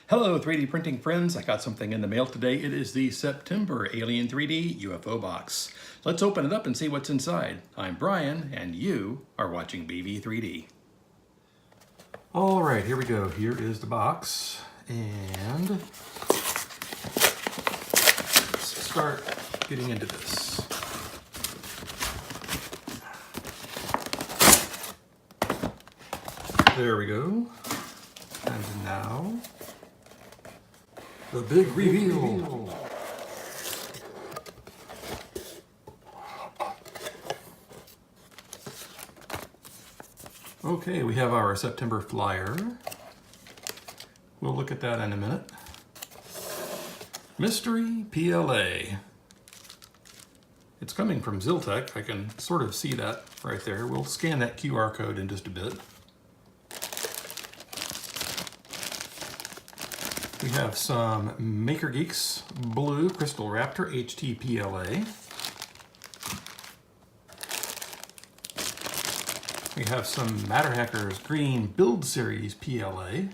Hello 3D printing friends, I got something in the mail today. It is the September Alien3D UFO Box. Let's open it up and see what's inside. I'm Brian and you are watching BV3D. All right, here we go. Here is the box and let's start getting into this. There we go. And now the big reveal. Okay, we have our September flyer. We'll look at that in a minute. Mystery PLA. It's coming from Ziltech. I can sort of see that right there. We'll scan that QR code in just a bit. We have some Maker Geeks Blue Crystal Raptor HT PLA. We have some Matter Hackers Green Build Series PLA.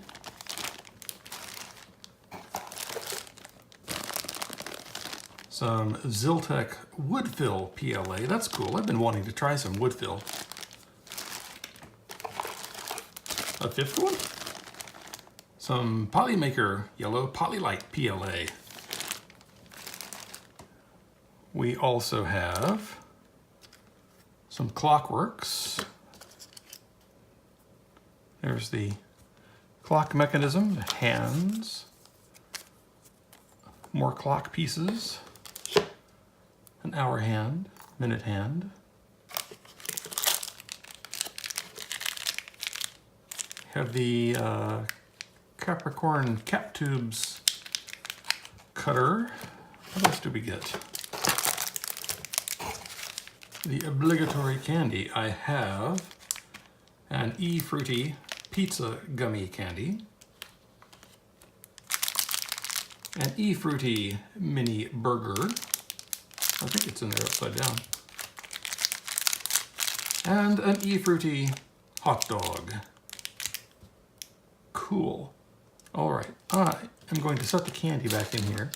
Some Ziltech Woodfill PLA. That's cool. I've been wanting to try some Woodfill. A fifth one? Some Polymaker Yellow Polylite PLA. We also have some Clockworks. There's the clock mechanism, the hands, more clock pieces, an hour hand, minute hand. Have the Capricorn cap tubes cutter. What else do we get? The obligatory candy. I have an E-Fruity pizza gummy candy, an E-Fruity mini burger. I think it's in there upside down. And an E-Fruity hot dog. Cool. All right, I am going to set the candy back in here.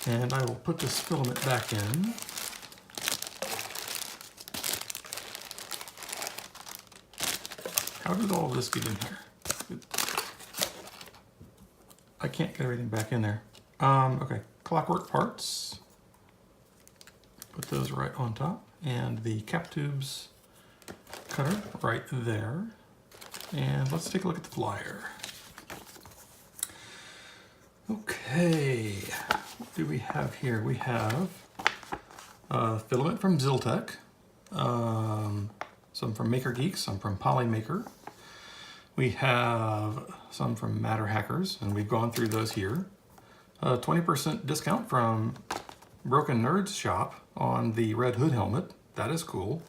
And I will put this filament back in. How did all of this get in here? I can't get everything back in there. Okay, clockwork parts. Put those right on top. And the cap tubes cutter right there. And let's take a look at the flyer. Okay, what do we have here? We have filament from Ziltech, some from Maker Geeks, some from Polymaker. We have some from Matter Hackers, and we've gone through those here. 20% discount from Broken Nerd's shop on the Red Hood helmet. That is cool.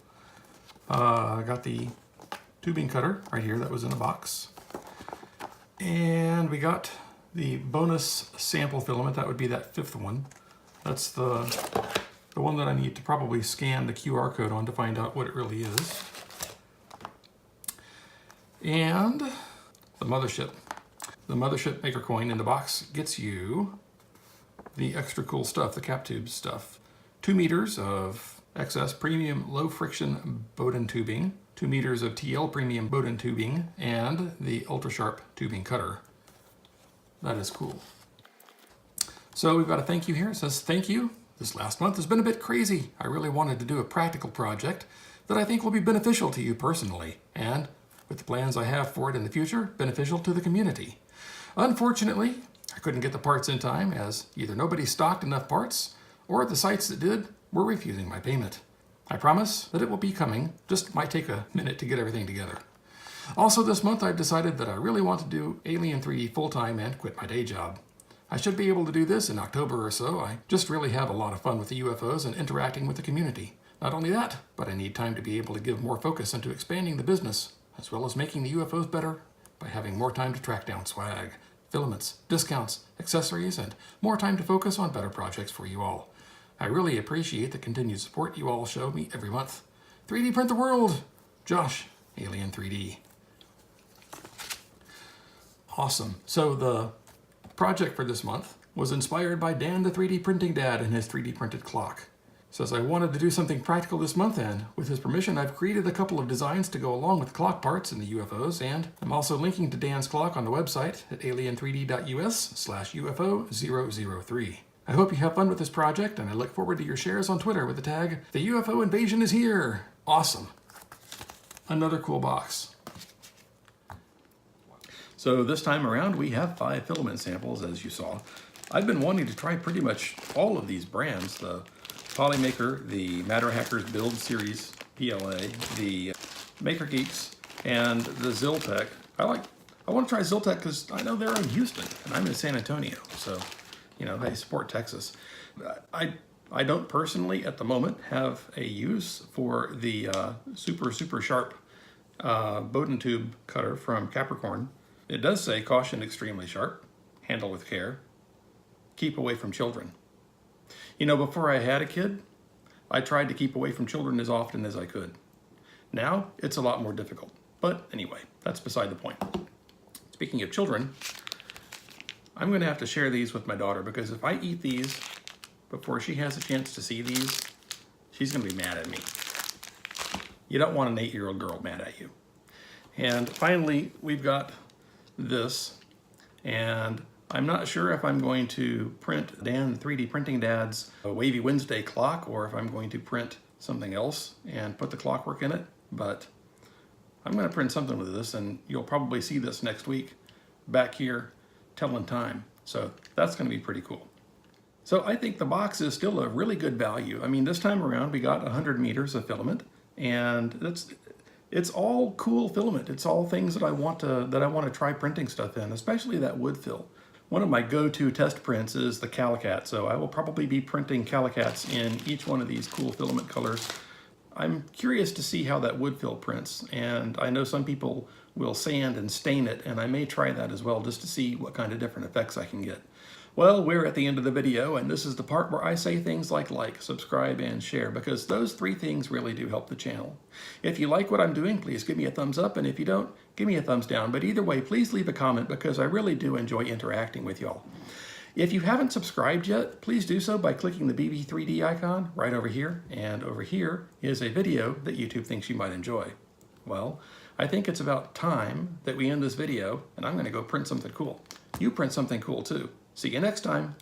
I got the tubing cutter right here that was in a box. And we got the bonus sample filament. That would be that fifth one. That's the one that I need to probably scan the QR code on to find out what it really is. And the mothership. The mothership maker coin in the box gets you the extra cool stuff, the cap tube stuff. 2 meters of XS premium low friction Bowden tubing, 2 meters of TL premium Bowden tubing, and the ultra sharp tubing cutter. That is cool. So we've got a thank you here. It says, thank you. This last month has been a bit crazy. I really wanted to do a practical project that I think will be beneficial to you personally, and with the plans I have for it in the future, beneficial to the community. Unfortunately, I couldn't get the parts in time as either nobody stocked enough parts or the sites that did were refusing my payment. I promise that it will be coming, just might take a minute to get everything together. Also this month I've decided that I really want to do Alien3D full-time and quit my day job. I should be able to do this in October or so. I just really have a lot of fun with the UFOs and interacting with the community. Not only that, but I need time to be able to give more focus into expanding the business, as well as making the UFOs better by having more time to track down swag, filaments, discounts, accessories, and more time to focus on better projects for you all. I really appreciate the continued support you all show me every month. 3D print the world! Josh, Alien3D. Awesome. So the project for this month was inspired by Dan the 3D printing dad and his 3D printed clock. Says I wanted to do something practical this month, and with his permission I've created a couple of designs to go along with clock parts in the UFOs, and I'm also linking to Dan's clock on the website at alien3d.us/UFO003. I hope you have fun with this project, and I look forward to your shares on Twitter with the tag, "The UFO invasion is here." Awesome. Another cool box. So this time around we have 5 filament samples, as you saw. I've been wanting to try pretty much all of these brands, the Polymaker, the Matter Hackers Build Series PLA, the Maker Geeks, and the Ziltech. I want to try Ziltech because I know they're in Houston and I'm in San Antonio, so you know they support Texas. I don't personally at the moment have a use for the super sharp Bowden tube cutter from Capricorn. It does say caution extremely sharp, handle with care, keep away from children. You know, before I had a kid, I tried to keep away from children as often as I could. Now, it's a lot more difficult. But anyway, that's beside the point. Speaking of children, I'm going to have to share these with my daughter because if I eat these before she has a chance to see these, she's going to be mad at me. You don't want an 8-year-old girl mad at you. And finally, we've got this, and I'm not sure if I'm going to print Dan 3D Printing Dad's Wavy Wednesday clock or if I'm going to print something else and put the clockwork in it, but I'm going to print something with this, and you'll probably see this next week back here telling time. So that's going to be pretty cool. So I think the box is still a really good value. I mean, this time around we got 100 meters of filament, and it's all cool filament. It's all things that I want to try printing stuff in, especially that wood fill. One of my go-to test prints is the Calicat, so I will probably be printing Calicats in each one of these cool filament colors. I'm curious to see how that wood fill prints, and I know some people will sand and stain it, and I may try that as well just to see what kind of different effects I can get. Well, we're at the end of the video, and this is the part where I say things like, subscribe, and share, because those 3 things really do help the channel. If you like what I'm doing, please give me a thumbs up, and if you don't, give me a thumbs down. But either way, please leave a comment because I really do enjoy interacting with y'all. If you haven't subscribed yet, please do so by clicking the BB3D icon right over here, and over here is a video that YouTube thinks you might enjoy. Well, I think it's about time that we end this video, and I'm going to go print something cool. You print something cool too. See you next time.